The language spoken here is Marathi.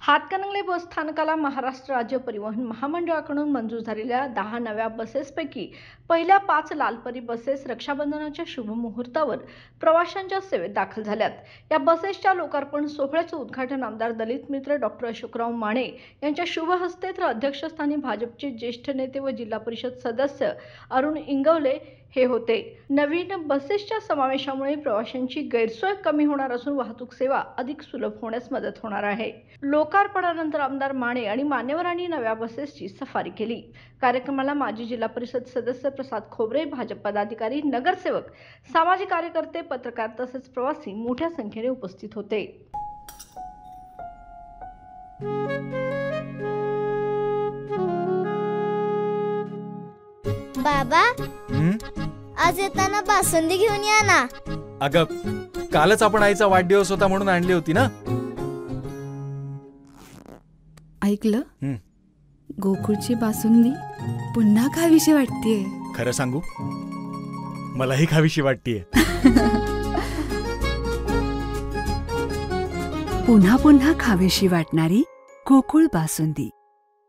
हातकणंगले बस स्थानकाला महाराष्ट्र राज्य परिवहन महामंडळाकडून मंजूर झालेल्या 10 नव्या बसेसपैकी पहिल्या 5 लालपरी बसेस रक्षाबंधनाच्या शुभमुहूर्तावर प्रवाशांच्या सेवेत दाखल झाल्यात। या बसेसच्या लोकार्पण सोहळ्याचं उद्घाटन आमदार दलित मित्र डॉक्टर अशोकराव माने यांच्या शुभ हस्ते तर अध्यक्षस्थानी भाजपचे ज्येष्ठ नेते व जिल्हा परिषद सदस्य अरुण इंगवले हे होते। नवीन बसेसच्या समावेशामुळे प्रवाशांची गैरसोय कमी होणार असून वाहतूक सेवा अधिक सुलभ होण्यास मदत होणार आहे। लोकार्पणानंतर आमदार माने आणि मान्यवरांनी नव्या बसेसची सफारी केली। कार्यक्रमाला माजी जिल्हा परिषद सदस्य प्रसाद खोबरे, भाजप पदाधिकारी, नगरसेवक, सामाजिक कार्यकर्ते, पत्रकार तसेच प्रवासी मोठ्या संख्येने उपस्थित होते। बाबा, आज येताना बासुंदी घेऊन या ना। अगं, कालच आपण आईचा वाढदिवस होता म्हणून आणली होती ना। ऐकलं, गोकुळची बासुंदी पुन्हा खावीशी वाटतेय। खरं सांगू, मलाही खावीशी वाटतेय। पुन्हा पुन्हा खावीशी वाटणारी गोकुळ बासुंदी।